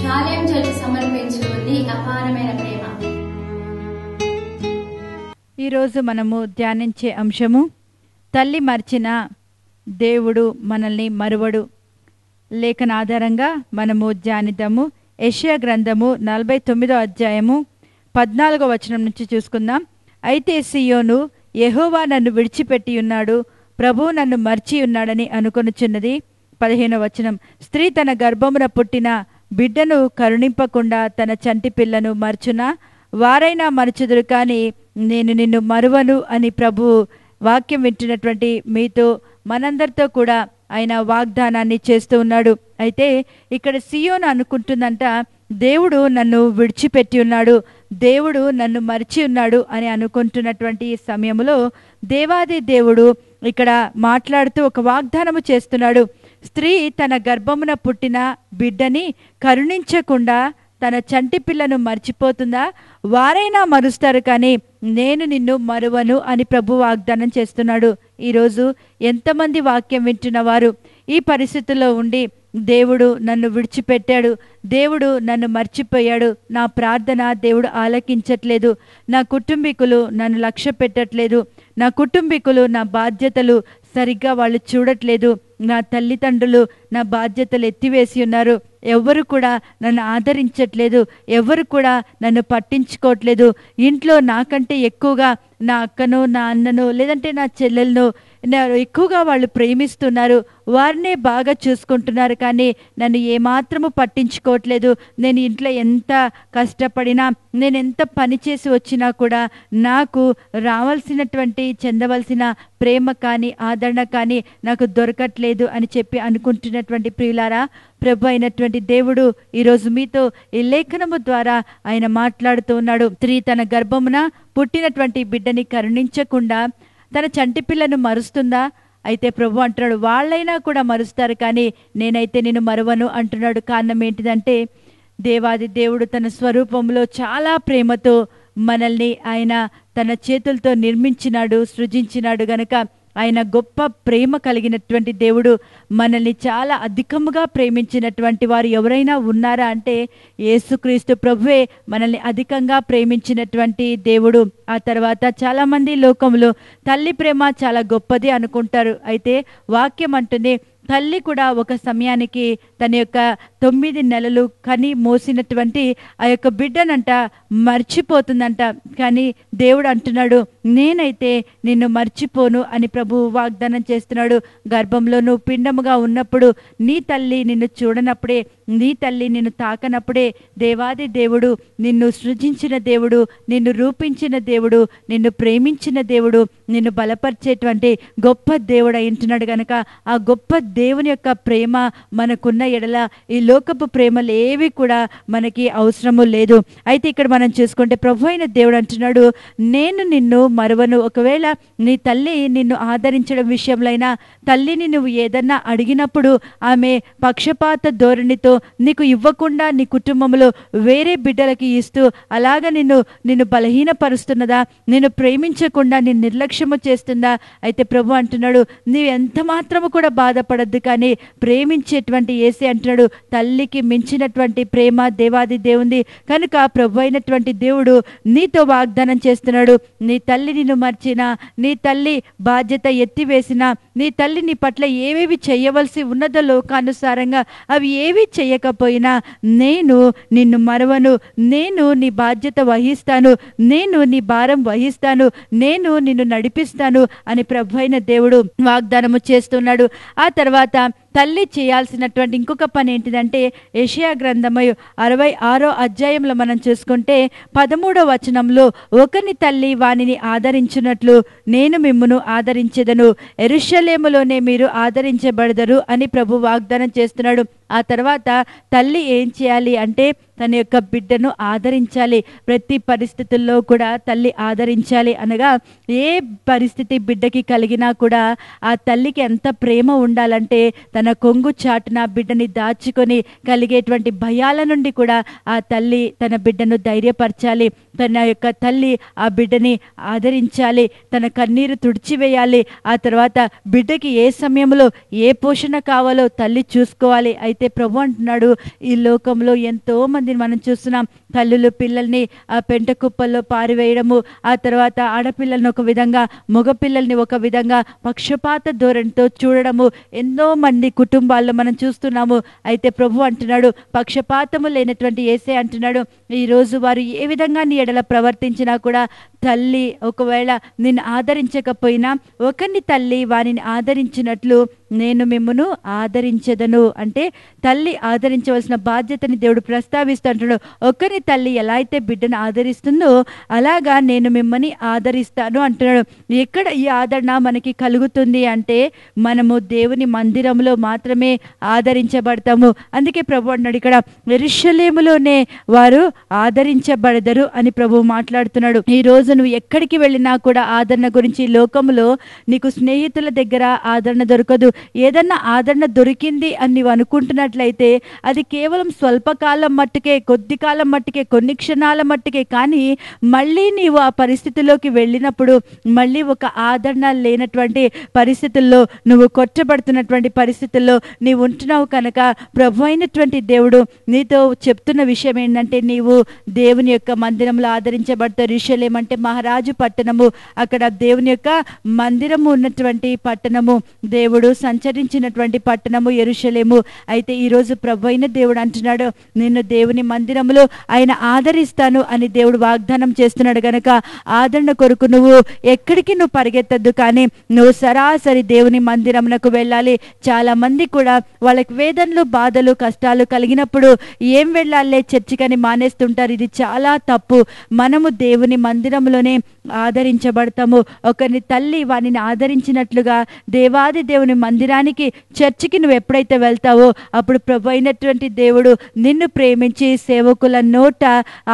Shalem church సమర్పించు నీ అపారమైన ప్రేమ. ఈరోజు మనము ధ్యానించే అంశము తల్లి మర్చిన దేవుడు మనల్ని మరువడు. లేఖన ఆధారంగా మనము ధ్యానిద్దాము. యెషయా గ్రంథము 49వ అధ్యాయము 14వ వచనం నుంచి చూసుకుందాం. అయితే సియోను, యెహోవా నన్ను విడిచిపెట్టి ఉన్నాడు, ప్రభువు నన్ను మర్చి ఉన్నాడని అనుకొనుచున్నది. 15వ వచనం, స్త్రీ తన గర్భమున పుట్టిన బిడ్డను కరుణింపకుండా తన చంటి పిల్లను మర్చునా? వారైనా మరచుదురు, కానీ నేను నిన్ను మరువను అని ప్రభువు వాక్యం వింటున్నటువంటి మీతో మనందరితో కూడా ఆయన వాగ్దానాన్ని చేస్తూ ఉన్నాడు. అయితే ఇక్కడ సియోను అనుకుంటుందంట, దేవుడు నన్ను విడిచిపెట్టి ఉన్నాడు, దేవుడు నన్ను మరిచి ఉన్నాడు అని అనుకుంటున్నటువంటి ఈ సమయంలో దేవాది దేవుడు ఇక్కడ మాట్లాడుతూ ఒక వాగ్దానము చేస్తున్నాడు. స్త్రీ తన గర్భమున పుట్టిన బిడ్డని కరుణించకుండా తన చంటి పిల్లను మర్చిపోతుందా? వారైనా మరుస్తారు, కానీ నేను నిన్ను మరువను అని ప్రభు వాగ్దానం చేస్తున్నాడు. ఈరోజు ఎంతమంది వాక్యం వింటున్న వారు ఈ పరిస్థితుల్లో ఉండి, దేవుడు నన్ను విడిచిపెట్టాడు, దేవుడు నన్ను మర్చిపోయాడు, నా ప్రార్థన దేవుడు ఆలకించట్లేదు, నా కుటుంబీకులు నన్ను లక్ష్య పెట్టట్లేదు, నా కుటుంబీకులు నా బాధ్యతలు సరిగ్గా వాళ్ళు చూడట్లేదు, నా తల్లిదండ్రులు నా బాధ్యతలు ఎత్తివేసి ఉన్నారు, ఎవరు కూడా నన్ను ఆదరించట్లేదు, ఎవరు కూడా నన్ను పట్టించుకోవట్లేదు, ఇంట్లో నాకంటే ఎక్కువగా నా అక్కను, నా అన్నను, లేదంటే నా చెల్లెలను ఎక్కువగా వాళ్ళు ప్రేమిస్తున్నారు, వారినే బాగా చూసుకుంటున్నారు, కానీ నన్ను ఏమాత్రము పట్టించుకోవట్లేదు. నేను ఇంట్లో ఎంత కష్టపడినా, నేను ఎంత పని చేసి వచ్చినా కూడా నాకు రావాల్సినటువంటి చెందవలసిన ప్రేమ కానీ ఆదరణ కానీ నాకు దొరకట్లేదు అని చెప్పి అనుకుంటున్నటువంటి ప్రియులారా, ప్రభు అయినటువంటి దేవుడు ఈరోజు మీతో ఈ లేఖనము ద్వారా ఆయన మాట్లాడుతూ ఉన్నాడు. స్త్రీ తన గర్భమున పుట్టినటువంటి బిడ్డని కరుణించకుండా తన చంటి పిల్లను మరుస్తుందా? అయితే ప్రభు అంటున్నాడు, వాళ్ళైనా కూడా మరుస్తారు, కానీ నేనైతే నేను మరువను అంటున్నాడు. కారణం ఏంటిదంటే, దేవాది దేవుడు తన స్వరూపంలో చాలా ప్రేమతో మనల్ని ఆయన తన చేతులతో నిర్మించినాడు, సృజించినాడు. గనుక ఆయన గొప్ప ప్రేమ కలిగినటువంటి దేవుడు, మనల్ని చాలా అధికముగా ప్రేమించినటువంటి వారు ఎవరైనా ఉన్నారా అంటే యేసుక్రీస్తు ప్రభువే మనల్ని అధికంగా ప్రేమించినటువంటి దేవుడు. ఆ తర్వాత చాలామంది లోకంలో తల్లి ప్రేమ చాలా గొప్పది అనుకుంటారు. అయితే వాక్యం అంటుంది, తల్లి కూడా ఒక సమయానికి తన యొక్క 9 నెలలు కని మోసినటువంటి ఆ యొక్క బిడ్డనంట మర్చిపోతుందంట. కానీ దేవుడు అంటున్నాడు, నేనైతే నిన్ను మర్చిపోను అని ప్రభువు వాగ్దానం చేస్తున్నాడు. గర్భంలో నువ్వు పిండముగా ఉన్నప్పుడు నీ తల్లి నిన్ను చూడనప్పుడే, నీ తల్లి నిన్ను తాకనప్పుడే దేవాది దేవుడు, నిన్ను సృజించిన దేవుడు, నిన్ను రూపించిన దేవుడు, నిన్ను ప్రేమించిన దేవుడు, నిన్ను బలపరిచేటువంటి గొప్ప దేవుడు అయింటున్నాడు. గనక ఆ గొప్ప దేవుని యొక్క ప్రేమ మనకున్న ఎడల ఈ లోకపు ప్రేమలు ఏవి కూడా మనకి అవసరము లేదు. అయితే ఇక్కడ మనం చూసుకుంటే ప్రభు అయిన దేవుడు అంటున్నాడు, నేను నిన్ను మరువను. ఒకవేళ నీ తల్లి నిన్ను ఆదరించడం విషయంలో అయినా, తల్లిని నువ్వు ఏదన్నా అడిగినప్పుడు ఆమె పక్షపాత ధోరణితో నీకు ఇవ్వకుండా నీ కుటుంబంలో వేరే బిడ్డలకి ఇస్తూ అలాగ నిన్ను బలహీనపరుస్తున్నదా? నిన్ను ప్రేమించకుండా నిన్ను నిర్లక్ష్యము చేస్తుందా? అయితే ప్రభు అంటున్నాడు, నీవు ఎంత మాత్రము కూడా బాధపడద్దు, కానీ ప్రేమించేటువంటి యేసే అంటున్నాడు, తల్లికి మించినటువంటి ప్రేమ దేవాది దేవుంది. కనుక ప్రభు అయినటువంటి దేవుడు నీతో వాగ్దానం చేస్తున్నాడు, నీ తల్లి నిన్ను మర్చినా, నీ తల్లి బాధ్యత ఎత్తివేసినా, నీ తల్లి నీ పట్ల ఏవేవి చేయవలసి ఉన్నదో లోకానుసారంగా అవి ఏవి చేయకపోయినా నేను నిన్ను మరవను, నేను నీ బాధ్యత వహిస్తాను, నేను నీ భారం వహిస్తాను, నేను నిన్ను నడిపిస్తాను అని ప్రభు అయిన దేవుడు వాగ్దానము చేస్తున్నాడు. ఆ తర్వాత తల్లి చేయాల్సినటువంటి ఇంకొక పని ఏంటిదంటే, యెషయా గ్రంథము 66వ అధ్యాయంలో మనం చూసుకుంటే 13వ వచనంలో, ఒకని తల్లి వానిని ఆదరించినట్లు నేను మిమ్మును ఆదరించెదను, యెరూషలేములోనే మీరు ఆదరించబడదరు అని ప్రభు వాగ్దానం చేస్తున్నాడు. ఆ తర్వాత తల్లి ఏం చేయాలి అంటే, తన యొక్క బిడ్డను ఆదరించాలి. ప్రతి పరిస్థితుల్లో కూడా తల్లి ఆదరించాలి. అనగా ఏ పరిస్థితి బిడ్డకి కలిగినా కూడా ఆ తల్లికి ఎంత ప్రేమ ఉండాలంటే తన కొంగు చాటున బిడ్డని దాచుకొని కలిగేటువంటి భయాల నుండి కూడా ఆ తల్లి తన బిడ్డను ధైర్యపరచాలి. తన యొక్క తల్లి ఆ బిడ్డని ఆదరించాలి, తన కన్నీరు తుడిచివేయాలి. ఆ తర్వాత బిడ్డకి ఏ సమయంలో ఏ పోషణ కావాలో తల్లి చూసుకోవాలి. అయితే ప్రభు అంటున్నాడు, ఈ లోకంలో ఎంతో మందిని మనం చూస్తున్నాం. తల్లులు పిల్లల్ని ఆ పెంట కుప్పల్లో పారివేయడము, ఆ తర్వాత ఆడపిల్లల్ని ఒక విధంగా మగపిల్లల్ని ఒక విధంగా పక్షపాత ధోరణితో చూడడము ఎన్నో మంది కుటుంబాల్లో మనం చూస్తున్నాము. అయితే ప్రభు అంటున్నాడు, పక్షపాతము లేనటువంటి యేసే అంటున్నాడు, ఈరోజు వారు ఏ విధంగా నీ ఎడల ప్రవర్తించినా కూడా తల్లి ఒకవేళ నిన్ను ఆదరించకపోయినా ఒకరిని తల్లి వారిని ఆదరించినట్లు నేను మిమ్మును ఆదరించదను. అంటే తల్లి ఆదరించవలసిన బాధ్యతని దేవుడు ప్రస్తావిస్తుంటాడు. ఒకరిని తల్లి ఎలా అయితే బిడ్డను ఆదరిస్తుందో అలాగా నేను మిమ్మల్ని ఆదరిస్తాను అంటున్నాడు. ఎక్కడ ఈ ఆదరణ మనకి కలుగుతుంది అంటే మనము దేవుని మందిరంలో మాత్రమే ఆదరించబడతాము. అందుకే ప్రభు అన్నాడు ఇక్కడ, యెరూషలేములోనే వారు ఆదరించబడదరు అని ప్రభు మాట్లాడుతున్నాడు. ఈ రోజు నువ్వు ఎక్కడికి వెళ్ళినా కూడా ఆదరణ గురించి, లోకంలో నీకు స్నేహితుల దగ్గర ఆదరణ దొరకదు. ఏదన్నా ఆదరణ దొరికింది అని నీవు అనుకుంటున్నట్లయితే అది కేవలం స్వల్పకాలం మట్టుకే, కొద్ది కాలం మట్టుకే, కొన్ని క్షణాల మట్టుకే. కానీ మళ్ళీ నీవు ఆ పరిస్థితిలోకి వెళ్ళినప్పుడు మళ్ళీ ఒక ఆదరణ లేనటువంటి పరిస్థితుల్లో, నువ్వు కొట్టబడుతున్నటువంటి పరిస్థితుల్లో నీవు ఉంటున్నావు కనుక ప్రభు అయినటువంటి దేవుడు నీతో చెప్తున్న విషయం ఏంటంటే, నీవు దేవుని యొక్క మందిరంలో ఆదరించబడతావు. యెరూషలేము అంటే మహారాజు పట్టణము, అక్కడ దేవుని యొక్క మందిరము ఉన్నటువంటి పట్టణము, దేవుడు సంచరించినటువంటి పట్టణము యెరూషలేము. అయితే ఈరోజు ప్రభు అయిన దేవుడు అంటున్నాడు, నిన్ను దేవుని మందిరములో ఆయన ఆదరిస్తాను అని దేవుడు వాగ్దానం చేస్తున్నాడు. గనక ఆదరణ కొరకు నువ్వు ఎక్కడికి నువ్వు పరిగెత్తద్దు, కానీ నువ్వు సరాసరి దేవుని మందిరమునకు వెళ్ళాలి. చాలా మంది కూడా వాళ్ళకి వేదనలు, బాధలు, కష్టాలు కలిగినప్పుడు ఏం వెళ్ళాలే చర్చికని మానేస్తుంటారు. ఇది చాలా తప్పు. మనము దేవుని మందిరంలోనే ఆదరించబడతాము. ఒకరిని తల్లి వారిని ఆదరించినట్లుగా దేవాది దేవుని మందిరానికి, చర్చికి నువ్వు ఎప్పుడైతే వెళ్తావో అప్పుడు ప్రభు అయినటువంటి దేవుడు నిన్ను ప్రేమించి సేవకుల నోట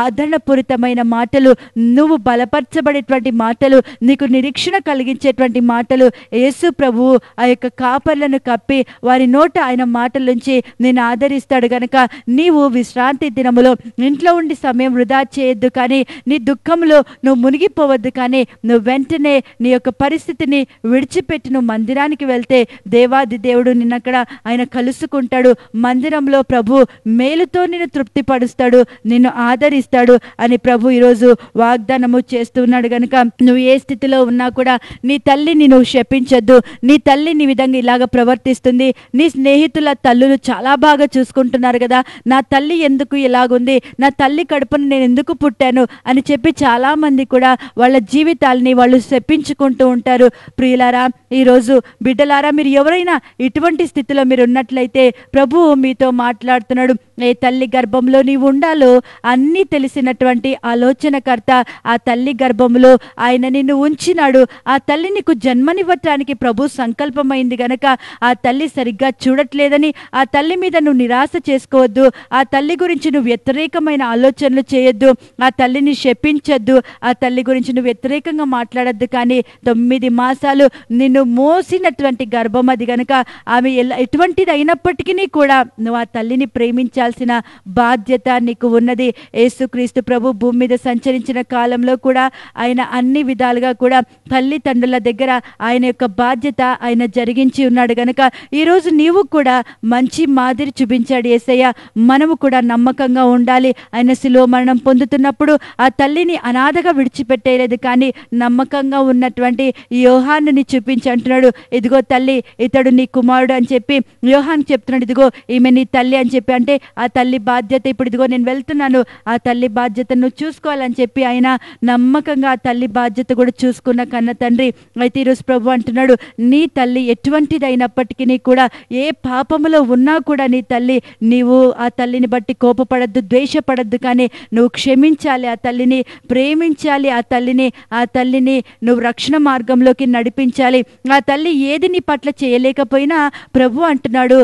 ఆదరణపూరితమైన మాటలు, నువ్వు బలపరచబడేటువంటి మాటలు, నీకు నిరీక్షణ కలిగించేటువంటి మాటలు, యేసు ప్రభువు ఆ యొక్క కాపర్లను కప్పి వారి నోట ఆయన మాటల నుంచి నేను ఆదరిస్తాడు. గనక నీవు విశ్రాంతి దినములో ఇంట్లో ఉండి సమయం వృధా చేయొద్దు, కానీ నీ దుఃఖంలో నువ్వు మునిగిపోవద్దు. కానీ నువ్వు వెంటనే నీ యొక్క పరిస్థితిని విడిచిపెట్టి నువ్వు మందిరానికి వెళ్తే దేవాది దేవుడు నిన్నక్కడ ఆయన కలుసుకుంటాడు. మందిరంలో ప్రభు మేలుతో నిన్ను తృప్తిపరుస్తాడు, నిన్ను ఆదరిస్తాడు అని ప్రభు ఈరోజు వాగ్దానము చేస్తున్నాడు. గనుక నువ్వు ఏ స్థితిలో ఉన్నా కూడా నీ తల్లిని నువ్వు శపించొద్దు. నీ తల్లి నీ విధంగా ఇలాగ ప్రవర్తిస్తుంది, నీ స్నేహితుల తల్లులు చాలా బాగా చూసుకుంటున్నారు కదా, నా తల్లి ఎందుకు ఇలాగుంది, నా తల్లి కడుపును నేను ఎందుకు పుట్టాను అని చెప్పి చాలా మంది కూడా వాళ్ళ జీవితాలని వాళ్ళు శపించుకుంటూ ఉంటారు. ప్రియులారా, ఈరోజు బిడ్డలారా, మీరు ఎవరైనా ఇటువంటి స్థితిలో మీరు ఉన్నట్లయితే ప్రభువు మీతో మాట్లాడుతున్నాడు. ఏ తల్లి గర్భంలో నీవు ఉండాలో అన్నీ తెలిసినటువంటి ఆలోచనకర్త ఆ తల్లి గర్భంలో ఆయన నిన్ను ఉంచినాడు. ఆ తల్లి నీకు జన్మనివ్వటానికి ప్రభు సంకల్పమైంది గనక ఆ తల్లి సరిగ్గా చూడట్లేదని ఆ తల్లి మీద నువ్వు నిరాశ చేసుకోవద్దు. ఆ తల్లి గురించి నువ్వు వ్యతిరేకమైన ఆలోచనలు చేయొద్దు. ఆ తల్లిని శపించొద్దు. ఆ తల్లి గురించి నువ్వు వ్యతిరేకంగా మాట్లాడద్దు. కానీ 9 మాసాలు నిన్ను మోసినటువంటి గర్భం అది గనక ఆమె ఎటువంటిది అయినప్పటికీ కూడా నువ్వు ఆ తల్లిని ప్రేమించాల్సిన బాధ్యత నీకు ఉన్నది. యేసుక్రీస్తు ప్రభు భూమి మీద సంచరించిన కాలంలో కూడా ఆయన అన్ని విధాలుగా కూడా తల్లిదండ్రుల దగ్గర ఆయన యొక్క బాధ్యత ఆయన జరిగించి ఉన్నాడు. గనక ఈరోజు నీవు కూడా మంచి మాదిరి చూపించాడు యేసయ్య. మనము కూడా నమ్మకంగా ఉండాలి. ఆయన శిలువ మరణం పొందుతున్నప్పుడు ఆ తల్లిని అనాథగా విడిచిపెట్టేయలేదు, కానీ నమ్మకంగా ఉన్నటువంటి యోహానుని చూపించి అంటున్నాడు, ఇదిగో తల్లి, ఇతడు నీ కుమారుడు అని చెప్పి యోహాను చెప్తున్నాడు, ఇదిగో ఈమె నీ తల్లి అని చెప్పి. అంటే ఆ తల్లి బాధ్యత ఇప్పుడు ఇదిగో నేను వెళ్తున్నాను, ఆ తల్లి బాధ్యతను నువ్వు చూసుకోవాలని చెప్పి ఆయన నమ్మకంగా ఆ తల్లి బాధ్యత కూడా చూసుకున్న కన్న తండ్రి. అయితే ఈరోజు ప్రభు అంటున్నాడు, నీ తల్లి ఎటువంటిదైనప్పటికీ కూడా, ఏ పాపములో ఉన్నా కూడా నీ తల్లి, నీవు ఆ తల్లిని బట్టి కోపపడద్దు, ద్వేషపడద్దు, కానీ నువ్వు క్షమించాలి, ఆ తల్లిని ప్రేమించాలి, ఆ తల్లిని ఆ తల్లిని నువ్వు రక్షణ మార్గంలోకి నడిపించాలి. ఆ తల్లి ఏది నీ పట్ల చేయలేకపోయినా ప్రభు అంటున్నాడు,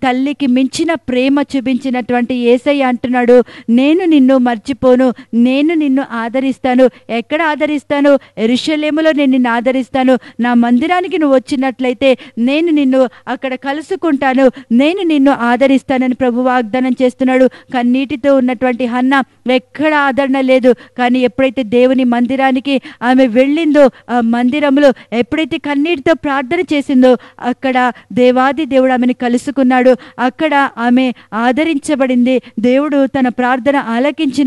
తల్లికి మించిన ప్రేమ చూపించినటువంటి యేసయ్య అంటున్నాడు, నేను నిన్ను మర్చిపోను, నేను నిన్ను ఆదరిస్తాను. ఎక్కడ ఆదరిస్తాను? యెరూషలేములో నేను నిన్ను ఆదరిస్తాను. నా మందిరానికి నువ్వు వచ్చినట్లయితే నేను నిన్ను అక్కడ కలుసుకుంటాను, నేను నిన్ను ఆదరిస్తానని ప్రభు వాగ్దానం చేస్తున్నాడు. కన్నీటితో ఉన్నటువంటి హన్న ఎక్కడ ఆదరణ లేదు. కానీ ఎప్పుడైతే దేవుని మందిరానికి ఆమె వెళ్ళిందో, ఆ మందిరంలో ఎప్పుడైతే కన్నీటితో ప్రార్థన చేసిందో అక్కడ దేవాది దేవుడు ఆమెను కలుసుకున్నాడు. అక్కడ ఆమె ఆదరించబడింది. దేవుడు తన ప్రార్థన ఆలకించిన